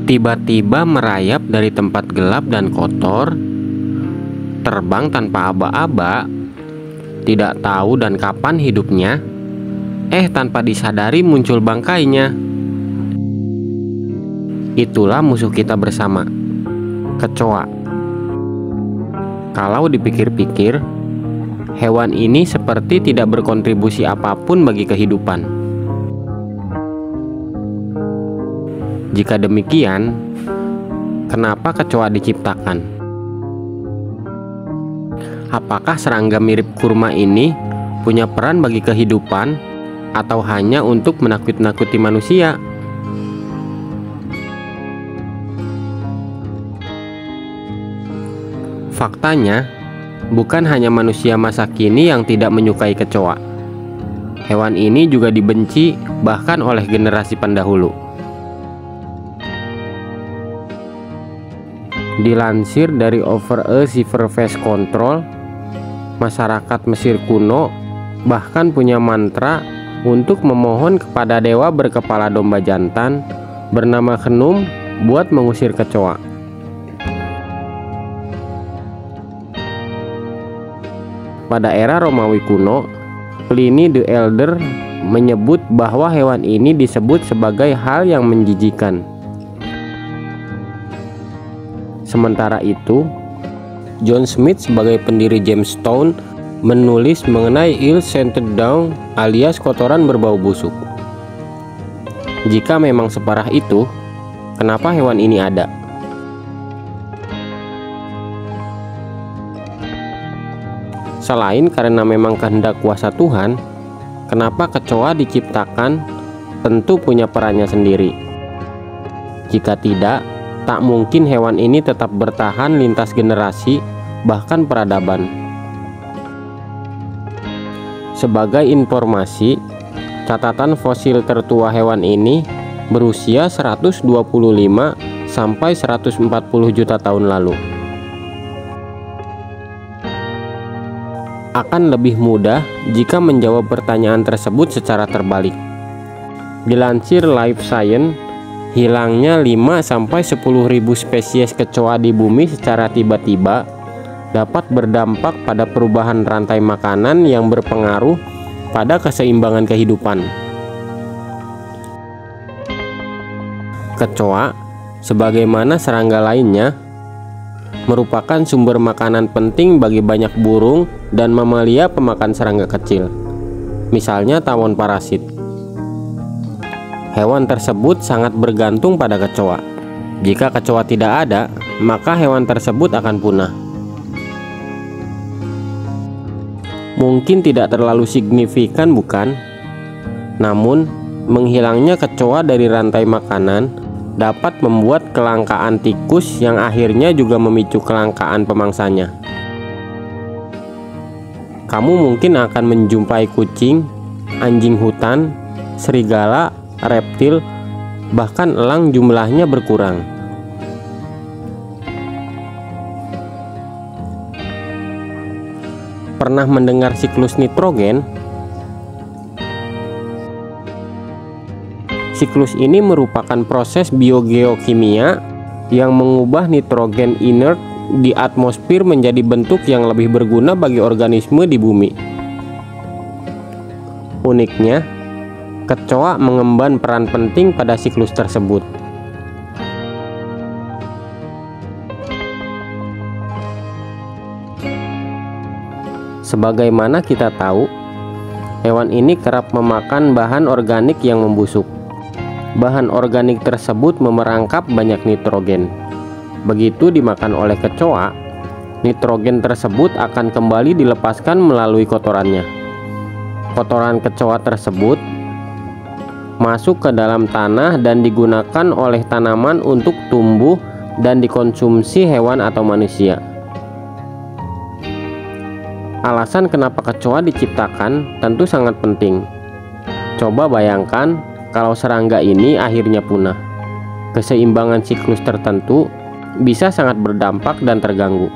tiba-tiba merayap dari tempat gelap dan kotor, terbang tanpa aba-aba, tidak tahu dan kapan hidupnya, tanpa disadari muncul bangkainya. Itulah musuh kita bersama, kecoa. Kalau dipikir-pikir, hewan ini seperti tidak berkontribusi apapun bagi kehidupan. Jika demikian, kenapa kecoa diciptakan? Apakah serangga mirip kurma ini punya peran bagi kehidupan atau hanya untuk menakut-nakuti manusia? Faktanya, bukan hanya manusia masa kini yang tidak menyukai kecoa. Hewan ini juga dibenci bahkan oleh generasi pendahulu. Dilansir dari Over a Silverface Control, masyarakat Mesir kuno bahkan punya mantra untuk memohon kepada dewa berkepala domba jantan bernama Khnum buat mengusir kecoa. Pada era Romawi kuno, Pliny the Elder menyebut bahwa hewan ini disebut sebagai hal yang menjijikan. Sementara itu, John Smith sebagai pendiri Jamestown menulis mengenai ill-scented dung alias kotoran berbau busuk. Jika memang separah itu, kenapa hewan ini ada? Selain karena memang kehendak kuasa Tuhan, kenapa kecoa diciptakan tentu punya perannya sendiri. Jika tidak, tak mungkin hewan ini tetap bertahan lintas generasi, bahkan peradaban. Sebagai informasi, catatan fosil tertua hewan ini berusia 125 sampai 140 juta tahun lalu. Akan lebih mudah jika menjawab pertanyaan tersebut secara terbalik. Dilansir Life Science, hilangnya 5-10 ribu spesies kecoa di bumi secara tiba-tiba dapat berdampak pada perubahan rantai makanan yang berpengaruh pada keseimbangan kehidupan. Kecoa, sebagaimana serangga lainnya, merupakan sumber makanan penting bagi banyak burung dan mamalia pemakan serangga kecil, misalnya tawon parasit. Hewan tersebut sangat bergantung pada kecoa. Jika kecoa tidak ada, maka hewan tersebut akan punah. Mungkin tidak terlalu signifikan, bukan? Namun, menghilangnya kecoa dari rantai makanan dapat membuat kelangkaan tikus yang akhirnya juga memicu kelangkaan pemangsanya. Kamu mungkin akan menjumpai kucing, anjing hutan, serigala, reptil, bahkan elang jumlahnya berkurang. Pernah mendengar siklus nitrogen? Siklus ini merupakan proses biogeokimia yang mengubah nitrogen inert di atmosfer menjadi bentuk yang lebih berguna bagi organisme di bumi. Uniknya, kecoa mengemban peran penting pada siklus tersebut. Sebagaimana kita tahu, hewan ini kerap memakan bahan organik yang membusuk. Bahan organik tersebut memerangkap banyak nitrogen. Begitu dimakan oleh kecoa, nitrogen tersebut akan kembali dilepaskan melalui kotorannya. Kotoran kecoa tersebut masuk ke dalam tanah dan digunakan oleh tanaman untuk tumbuh dan dikonsumsi hewan atau manusia. Alasan kenapa kecoa diciptakan tentu sangat penting. Coba bayangkan kalau serangga ini akhirnya punah. Keseimbangan siklus tertentu bisa sangat berdampak dan terganggu.